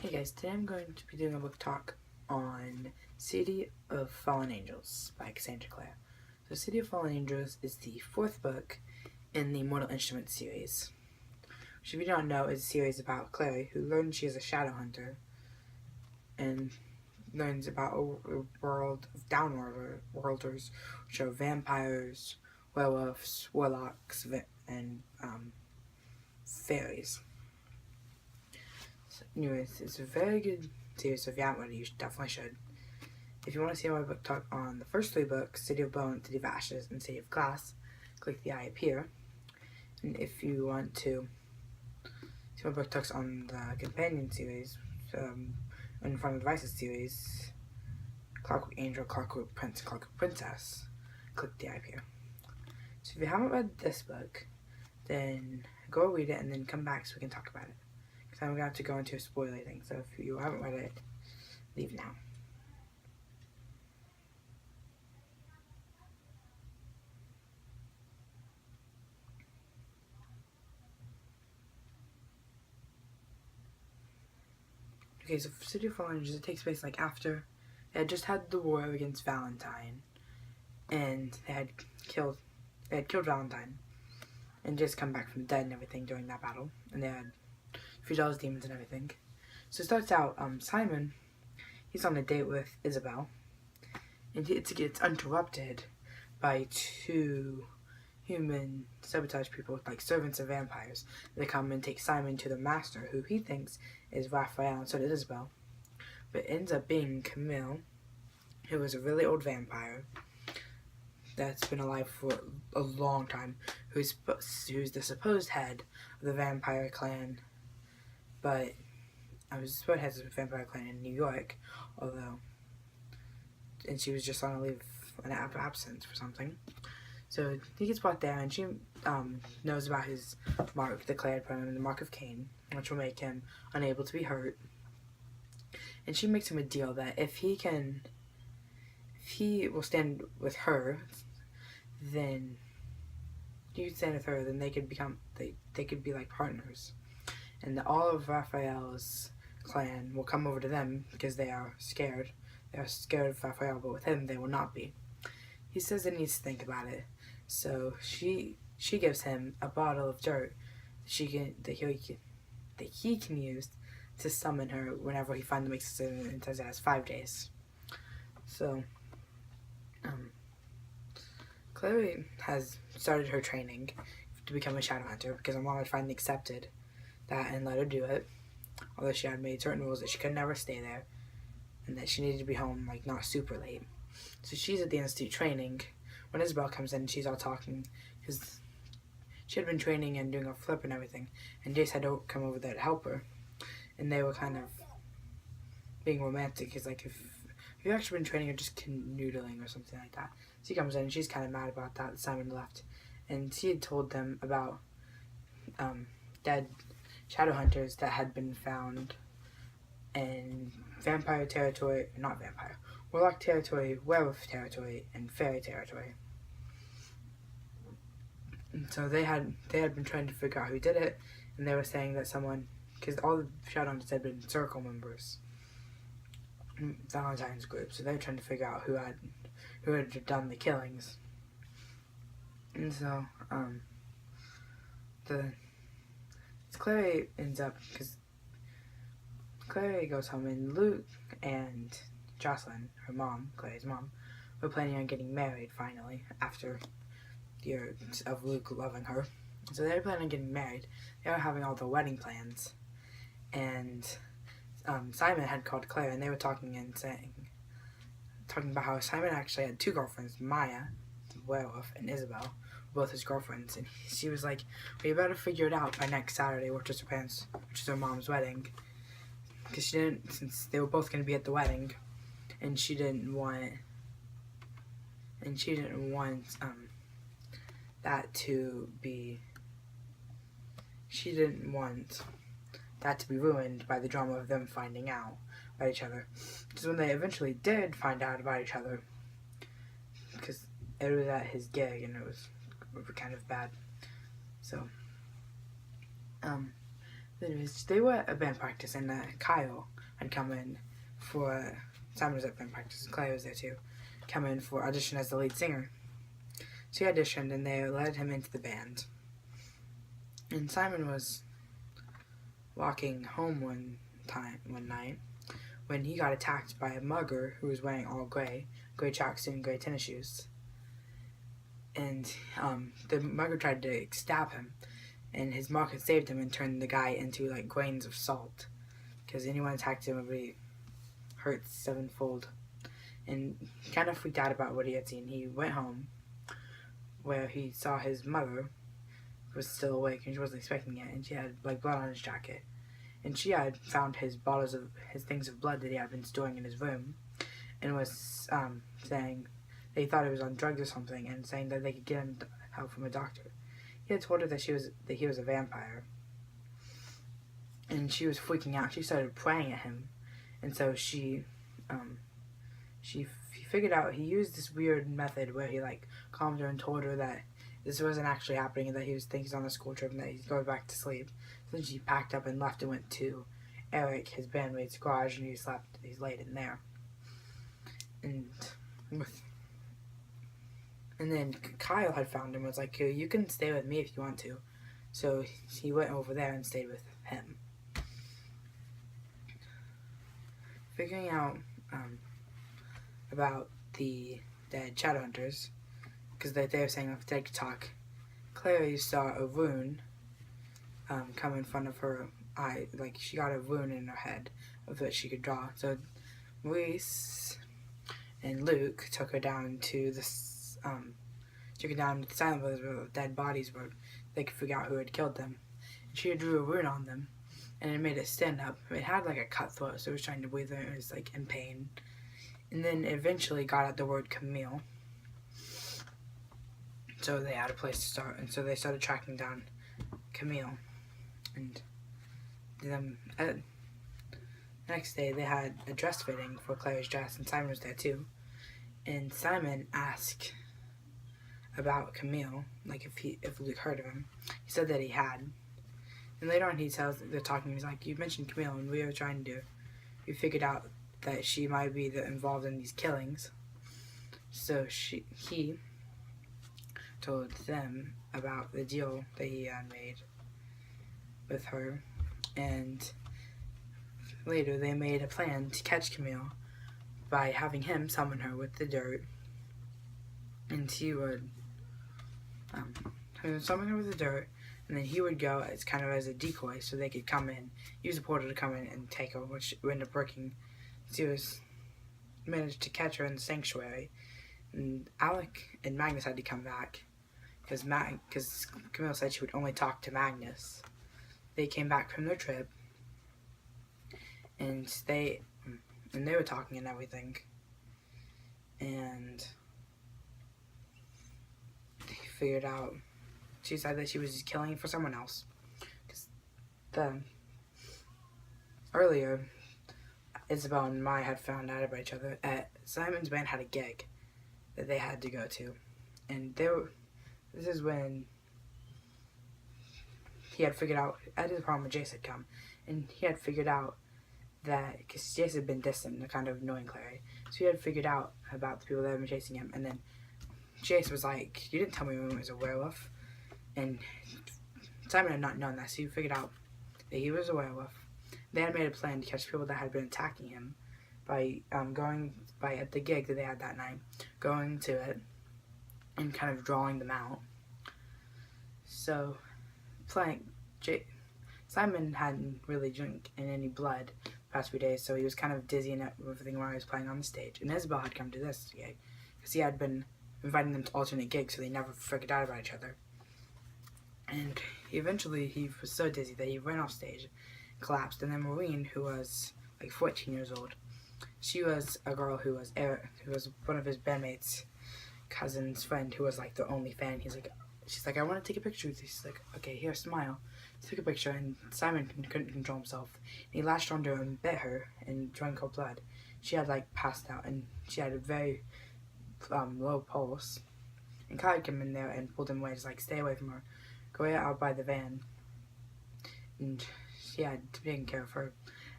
Hey guys, today I'm going to be doing a book talk on City of Fallen Angels by Cassandra Clare. So City of Fallen Angels is the fourth book in the Mortal Instruments series, which if you don't know is a series about Clare, who learns she is a shadow hunter and learns about a world of downworlders, which are vampires, werewolves, warlocks, and fairies. So anyways, it's a very good series, so if you haven't read it, you definitely should. If you want to see my book talk on the first three books, City of Bone, City of Ashes, and City of Glass, click the eye up here. And if you want to see my book talks on the companion series, and Final Devices series, Clockwork Angel, Clockwork Prince, and Clockwork Princess, click the eye up here. So if you haven't read this book, then go read it and then come back so we can talk about it. Because I'm going to have to go into a spoiler thing, so if you haven't read it, leave now. Okay, so City of Fallen Angels, it takes place like after they had just had the war against Valentine, and they had killed Valentine, and just come back from the dead and everything during that battle, and they had defeated all his demons and everything. So it starts out, Simon, he's on a date with Isabel, and it gets interrupted by two human sabotage people, like servants of vampires. They come and take Simon to the master, who he thinks is Raphael, and so does Isabel. But it ends up being Camille, who is a really old vampire that's been alive for a long time, who's the supposed head of the vampire clan, but I was supposed head of the vampire clan in New York, and she was just on a leave, an absence for something. So he gets brought there, and she knows about his mark, declared by him, the mark of Cain, which will make him unable to be hurt. And she makes him a deal that if he will stand with her, then you can stand with her, then they could be like partners, and all of Raphael's clan will come over to them because they are scared. They are scared of Raphael, but with him they will not be. He says that he needs to think about it. So she gives him a bottle of dirt that he can use to summon her whenever he finally makes a decision, and says it has 5 days. So Clare has started her training to become a shadow hunter because her mom had finally accepted that and let her do it, although she had made certain rules that she could never stay there and that she needed to be home like not super late. So she's at the institute training when Isabel comes in. She's all talking because she had been training and doing a flip and everything, and Jace had to come over there to help her, and they were kind of being romantic because like if you've actually been training or just canoodling or something like that. She comes in and she's kind of mad about that Simon left, and she had told them about dead shadow hunters that had been found in vampire territory, not vampire, warlock territory, werewolf territory, and fairy territory. And so they had been trying to figure out who did it, and they were saying that someone, because all the Shadowhunters had been circle members, Valentine's group, so they were trying to figure out who had done the killings. And so Clare ends up, because Clare goes home, and Luke and Jocelyn, her mom, Clare's mom, were planning on getting married finally after years of Luke loving her. So they were planning on getting married. They were having all the wedding plans, and Simon had called Clare, and they were talking about how Simon actually had two girlfriends, Maya, the werewolf, and Isabel, both his girlfriends, and she was like, "We better figure it out by next Saturday, which is her mom's wedding." Because since they were both going to be at the wedding, and she didn't want that to be ruined by the drama of them finding out about each other. Because when they eventually did find out about each other, because it was at his gig and it was kind of bad, so Anyways, they were at band practice, and Kyle had come in for... Simon was at band practice, and Clare was there too. Come in for audition as the lead singer. So he auditioned, and they led him into the band. And Simon was walking home one night, when he got attacked by a mugger who was wearing all gray tracksuit and gray tennis shoes. And the mugger tried to stab him, and his mark had saved him and turned the guy into like grains of salt, because anyone attacked him would be hurt sevenfold. And he kind of freaked out about what he had seen. He went home, where he saw his mother was still awake, and she wasn't expecting it, and she had like blood on his jacket. And she had found his things of blood that he had been storing in his room, and was saying they thought he was on drugs or something, and saying that they could get him help from a doctor. He had told her that he was a vampire, and she was freaking out. She started praying at him, and so she figured out he used this weird method where he like calmed her and told her that this wasn't actually happening, and that he was thinking he's on a school trip and that he's going back to sleep. So then she packed up and left and went to Eric, his bandmate's garage, and he's laid in there. And then Kyle had found him and was like, you can stay with me if you want to. So he went over there and stayed with him. Figuring out about the dead Shadowhunters, because they were saying if they could talk, Clare saw a rune come in front of her eye, like she got a rune in her head of which she could draw. So Maurice and Luke took her down to the silent village where the dead bodies were. They could figure out who had killed them. And she drew a rune on them, and it made it stand up. It had like a cut throat, so it was trying to breathe. It was like in pain. And then eventually got at the word Camille. So they had a place to start, and so they started tracking down Camille. And then the next day they had a dress fitting for Claire's dress, and Simon was there too. And Simon asked about Camille, like if Luke heard of him. He said that he had. And later on they're talking, he's like, you mentioned Camille, and we figured out that she might be involved in these killings. So he told them about the deal that he had made with her, and later they made a plan to catch Camille by having him summon her with the dirt, and he would summon her with the dirt, and then he would go as kind of as a decoy, so they could come in, use the portal to come in and take her, which would end up working. She managed to catch her in the sanctuary, and Alec and Magnus had to come back because Camille said she would only talk to Magnus. They came back from their trip, and they were talking and everything, and they figured out. She said that she was just killing for someone else. Because earlier, Isabel and Mai had found out about each other. Simon's band had a gig that they had to go to, and this is when he had figured out, I had the problem when Jace had come, and he had figured out that, because Jace had been distant and kind of annoying Clare, so he had figured out about the people that had been chasing him, and then Jace was like, you didn't tell me when it was a werewolf, and Simon had not known that, so he figured out that he was a werewolf. They had made a plan to catch people that had been attacking him by at the gig that they had that night, going to it, and kind of drawing them out. So, Simon hadn't really drank in any blood the past few days, so he was kind of dizzy and everything while he was playing on the stage. And Isabel had come to this gig, because he had been inviting them to alternate gigs, so they never figured out about each other. And eventually he was so dizzy that he ran off stage, collapsed, and then Maureen, who was like 14 years old, she was a girl who was one of his bandmates' cousin's friend, who was like the only fan. She's like, I want to take a picture with you. She's like, okay, here, smile. She took a picture, and Simon couldn't control himself. And he lashed onto her and bit her and drank her blood. She had like passed out, and she had a very low pulse. And Kai came in there and pulled him away, just like, stay away from her. Go out by the van. And she had taken care of her.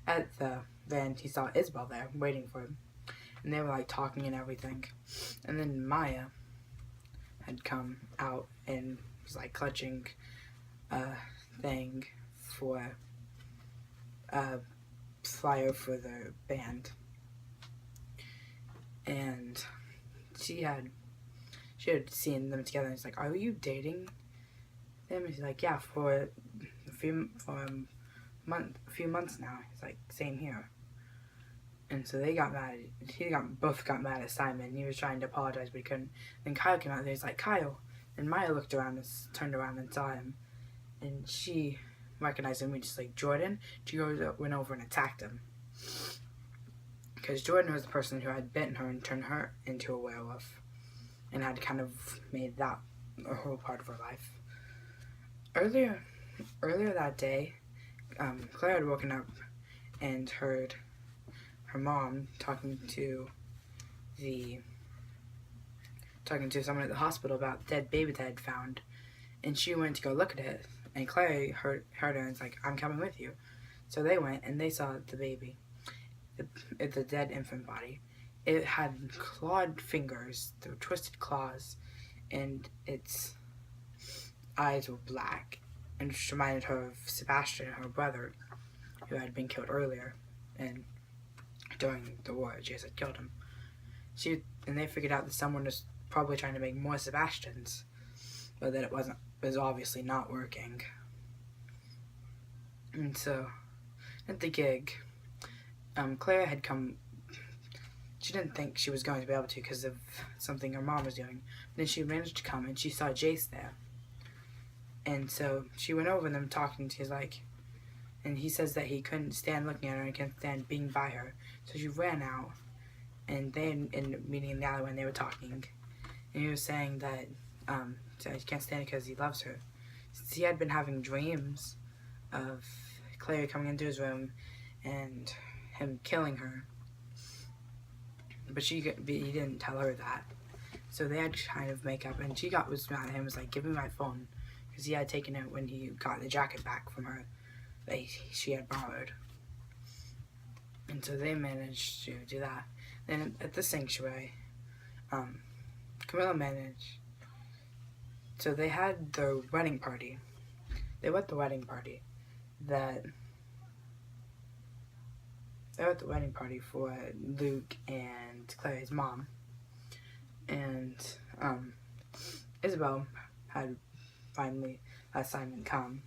At the van, he saw Isabel there, waiting for him. And they were, like, talking and everything. And then Maya had come out and was, like, clutching a thing for a flyer for the band. And she had seen them together, and he's like, "Are you dating them?" And he's like, "Yeah, for a few months now." He's like, "Same here." And so they got mad. Both got mad at Simon. He was trying to apologize, but he couldn't. Then Kyle came out there. He's like, "Kyle." And Maya looked around and turned around and saw him, and she recognized him. And just like, "Jordan." She went over and attacked him, because Jordan was the person who had bitten her and turned her into a werewolf, and had kind of made that a whole part of her life. Earlier that day, Claire had woken up and heard her mom talking to someone at the hospital about the dead baby that had found, and she went to go look at it, and Claire heard her and was like, "I'm coming with you." So they went and they saw the baby, the dead infant body. It had clawed fingers, the twisted claws, and its eyes were black, and just reminded her of Sebastian, her brother, who had been killed earlier, and during the war, Jace had killed him. And they figured out that someone was probably trying to make more Sebastians, but that it was obviously not working. And so, at the gig, Claire had come. She didn't think she was going to be able to because of something her mom was doing. Then she managed to come, and she saw Jace there. And so she went over them talking to his, like, and he says that he couldn't stand looking at her and couldn't stand being by her. So she ran out, and they ended up meeting in the alley when they were talking. And he was saying that he can't stand it because he loves her. Since he had been having dreams of Claire coming into his room and him killing her. But he didn't tell her that. So they had kind of make up, and was mad at him, was like, "Give me my phone," because he had taken it when he got the jacket back from her that she had borrowed. And so they managed to do that. Then at the sanctuary, Camilla managed. So they had their wedding party. They were at the wedding party for Luke and Clary's mom. And Isabel had finally had Simon come.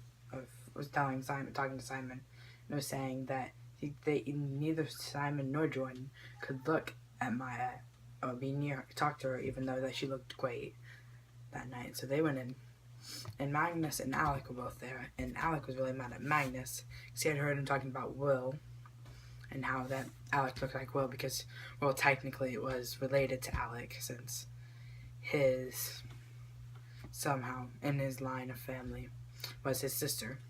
Was talking to Simon, and was saying that neither Simon nor Jordan could look at Maya or be near her, talk to her, even though that she looked great that night. So they went in, and Magnus and Alec were both there, and Alec was really mad at Magnus because he had heard him talking about Will, and how that Alec looked like Will because, well, technically it was related to Alec since his, somehow, in his line of family, was his sister.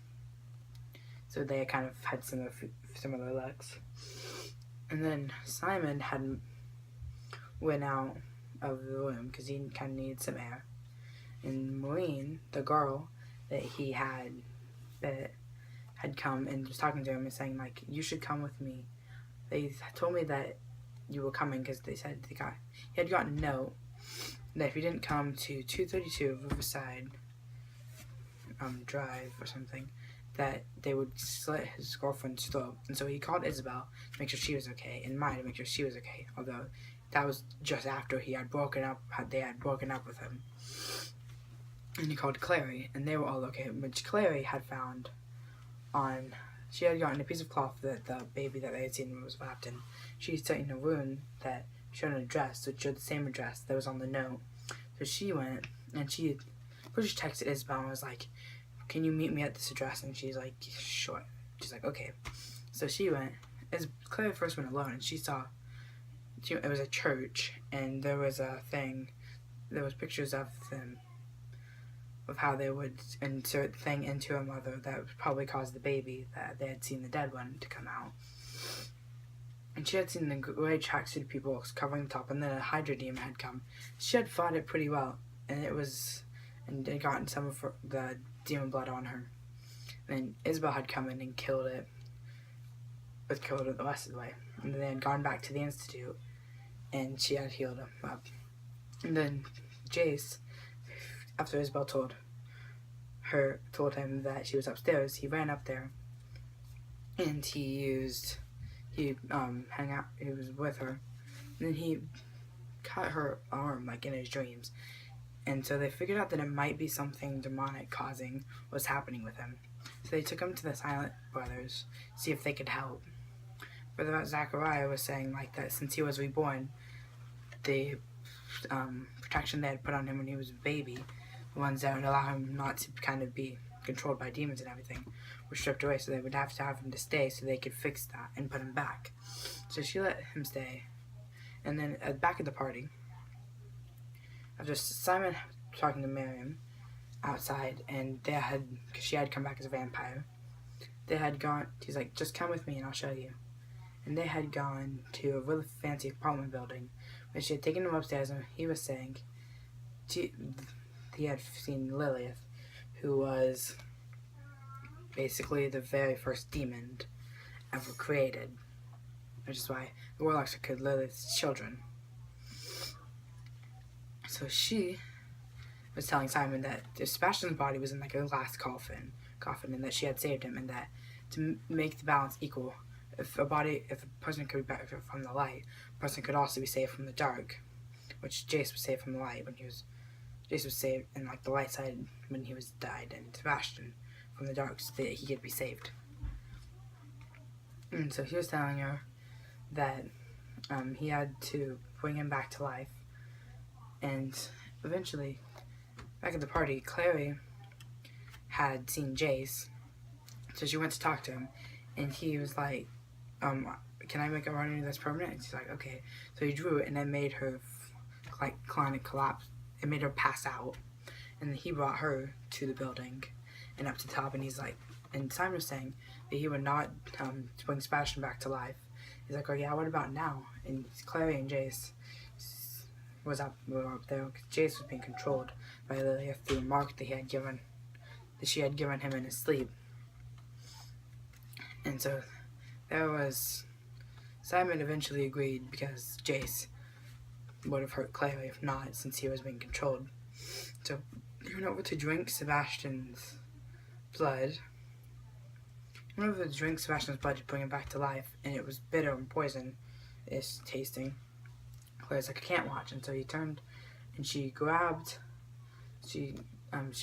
So they kind of had similar looks. And then Simon had went out of the room because he kind of needed some air. And Maureen, the girl that he had come and was talking to him and saying, like, "You should come with me. They told me that you were coming," because they said he had gotten a note that if he didn't come to 232 Riverside Drive or something, that they would slit his girlfriend's throat. And so he called Isabel to make sure she was okay, and Maya to make sure she was okay, although that was just after they had broken up with him. And he called Clary, and they were all okay, which Clary had found she had gotten a piece of cloth that the baby that they had seen was wrapped in. She had seen a wound that showed an address, which showed the same address that was on the note. So she went, and she texted Isabel and was like, "Can you meet me at this address?" And she's like, "Sure." She's like, "Okay." So she went. As Claire first went alone, and she saw it was a church, and there was a thing. There was pictures of them, of how they would insert the thing into a mother that would probably cause the baby that they had seen the dead one to come out. And she had seen the gray tracksuit people covering the top, and then a Hydra demon had come. She had fought it pretty well, and it had gotten some of the demon blood on her. And Isabel had come in and killed it the rest of the way. And then they had gone back to the Institute, and she had healed him up. And then Jace, after Isabel told him that she was upstairs, he ran up there, and he was with her, and then he cut her arm, like, in his dreams. And so they figured out that it might be something demonic causing what's happening with him. So they took him to the Silent Brothers to see if they could help. Brother Zachariah was saying, like, that since he was reborn, the protection they had put on him when he was a baby, the ones that would allow him not to kind of be controlled by demons and everything, were stripped away, so they would have to have him to stay so they could fix that and put him back. So she let him stay. And then back at the party, after Simon talking to Miriam outside, and because she had come back as a vampire, they had gone, he's like, just come with me and I'll show you. And they had gone to a really fancy apartment building, where she had taken him upstairs, and he was saying he had seen Lilith, who was basically the very first demon ever created, which is why the warlocks could Lilith's children. So she was telling Simon that Sebastian's body was in, like, a glass coffin, and that she had saved him, and that to make the balance equal, if a person could be back from the light, a person could also be saved from the dark, which Jace was saved from the light Jace was saved in, like, the light side when he was died, and Sebastian from the dark so that he could be saved. And so he was telling her that he had to bring him back to life. And eventually, back at the party, Clare had seen Jace, so she went to talk to him, and he was like, can I make a running that's permanent? And she's like, okay. So he drew it, and it made her, kind of collapse. It made her pass out. And he brought her to the building and up to the top, and he's like, and Simon was saying that he would not bring Sebastian back to life. He's like, oh yeah, what about now? And Clare and Jace were up there, because Jace was being controlled by Lilith through a mark that she had given him in his sleep. And so Simon eventually agreed, because Jace would have hurt Clare if not, since he was being controlled. So he went over to drink Sebastian's blood. He went over to drink Sebastian's blood to bring him back to life, and it was bitter and poison-ish tasting. Claire's like, I can't watch. And so he turned, and she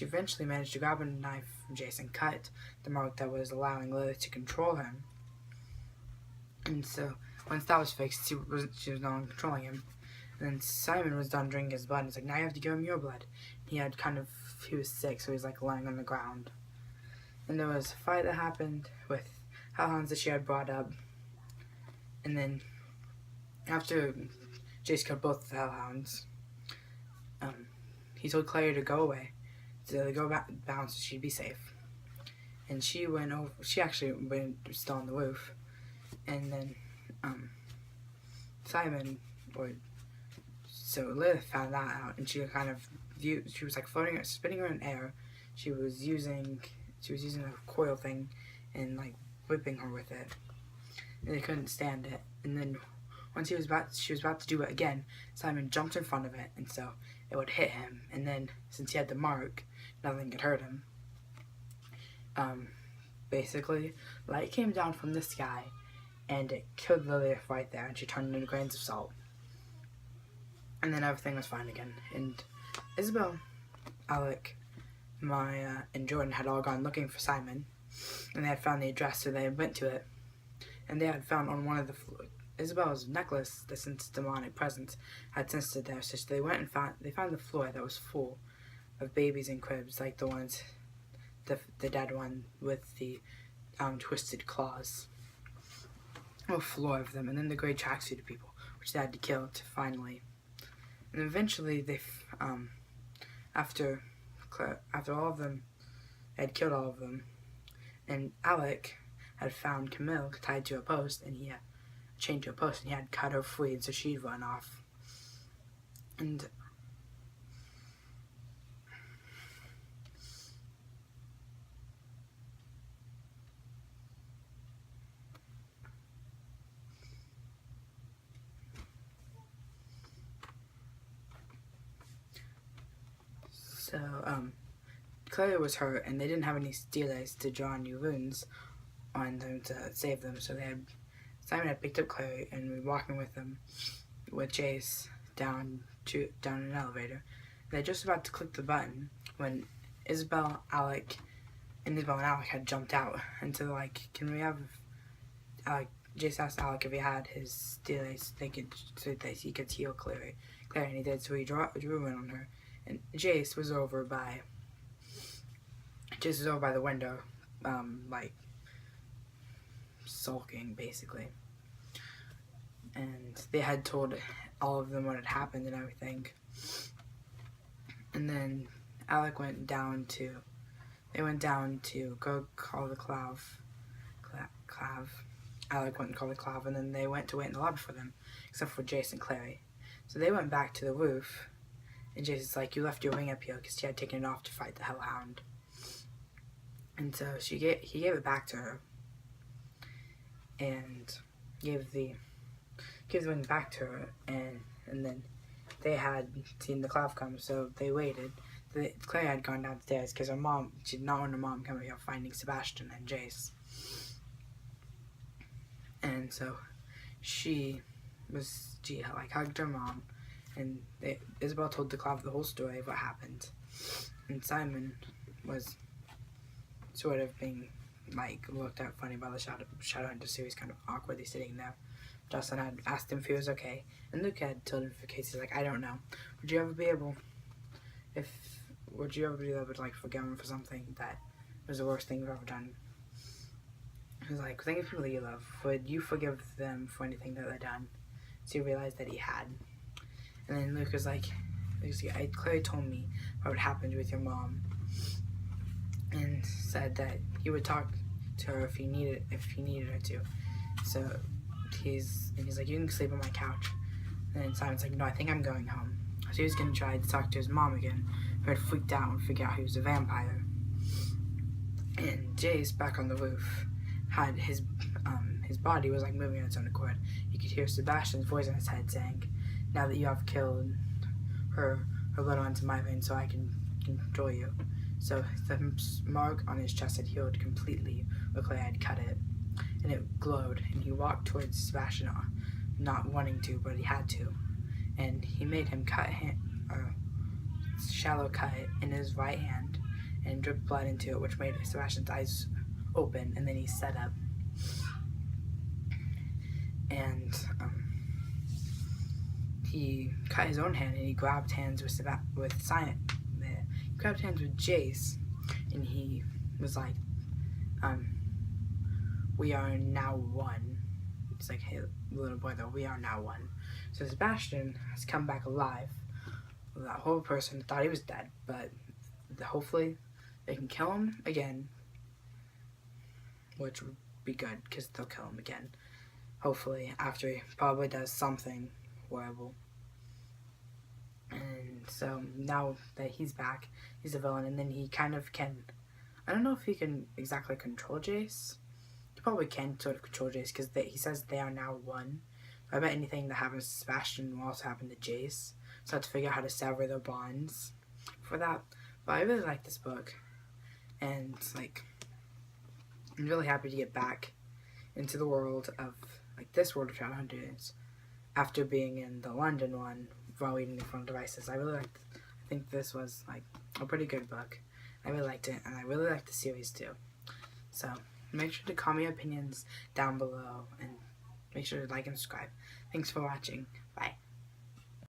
eventually managed to grab a knife from Jason, cut the mark that was allowing Lilith to control him. And so once that was fixed, she was no longer controlling him. And then Simon was done drinking his blood, and he's like, now you have to give him your blood. He was sick, so he was, like, lying on the ground. And there was a fight that happened with hellhounds that she had brought up. And then after Jace killed both the hellhounds, he told Clare to go away, to go back down so she'd be safe. And she actually went still on the roof. And then so Lilith found that out, and she was like spinning her in air. She was using a coil thing and, like, whipping her with it. And they couldn't stand it. And then once she was about to do it again, Simon jumped in front of it, and so it would hit him. And then, since he had the mark, nothing could hurt him. Basically, light came down from the sky, and it killed Lilith right there, and she turned into grains of salt. And then everything was fine again. And Isabel, Alec, Maya, and Jordan had all gone looking for Simon, and they had found the address, so they went to it. And they had found on one of the floors Isabel's necklace that sensed demonic presence had sensed it there, so they went and found the floor that was full of babies in cribs, like the ones, the dead one with the twisted claws. A floor of them, and then the gray tracksuit of people, which they had to kill to finally. And eventually, after all of them, they had killed all of them, and Alec had found Camille tied to a post, and he had chained to a post, and he had cut her free, and so she'd run off. And So, Clare was hurt, and they didn't have any steelers to draw new runes on them to save them. So Simon had picked up Clare and was walking with them, with Jace, down an elevator. They're just about to click the button when Isabel and Alec had jumped out, and so can we have Alec? Jace asked Alec if he had his steelers, so that he could heal Clare, and he did. So he drew one on her, and Jace was over by the window, sulking basically. And they had told all of them what had happened and everything. And then Alec went down to go call the Clav. Alec went and called the Clav, and then they went to wait in the lobby for them, except for Jace and Clary. So they went back to the roof, and Jace is like, you left your ring up here because she had taken it off to fight the Hellhound. And so he gave it back to her, and gave the ring back to her, and then they had seen the Clav come, so they waited. Claire had gone downstairs because she did not want her mom coming here finding Sebastian and Jace. And so she hugged her mom, and Isabel told the Clav the whole story of what happened. And Simon was sort of being looked at funny by the Shadowhunter, so he was kind of awkwardly sitting there. Justin had asked him if he was okay, and Luke had told him for cases I don't know. Would you ever be able to forgive him for something that was the worst thing you've ever done? He was like, think of people you love. Would you forgive them for anything that they've done? So he realized that he had. And then Luke was like, Claire told me what would happen with your mom, and said that he would talk to her if he needed her to. So he's like, you can sleep on my couch. And then Simon's like, no, I think I'm going home. So he was gonna try to talk to his mom again, who had freaked out and figured out he was a vampire. And Jace, back on the roof, had his body was moving on its own accord. He could hear Sebastian's voice in his head saying, now that you have killed her little into my veins, so I can control you. So the mark on his chest had healed completely where Claire had cut it, and it glowed, and he walked towards Sebastian, not wanting to, but he had to. And he made him shallow cut in his right hand and dripped blood into it, which made Sebastian's eyes open, and then he sat up. And he cut his own hand, and he grabbed hands with Simon. He grabbed hands with Jace, and he was like, we are now one. It's like, hey, little boy, though, we are now one. So Sebastian has come back alive. That whole person thought he was dead, but hopefully they can kill him again, which would be good, because they'll kill him again. Hopefully, after he probably does something horrible. And so now that he's back, he's a villain, and then he kind of can, I don't know if he can exactly control Jace. He probably can sort of control Jace, because he says they are now one. I bet anything that happens to Sebastian will also happen to Jace. So I have to figure out how to sever their bonds for that. But I really like this book. And I'm really happy to get back into the world of this world of Shadowhunters after being in the London one while reading the phone devices. I think this was a pretty good book. I really liked it, and I really liked the series too. So make sure to comment your opinions down below, and make sure to like and subscribe. Thanks for watching. Bye.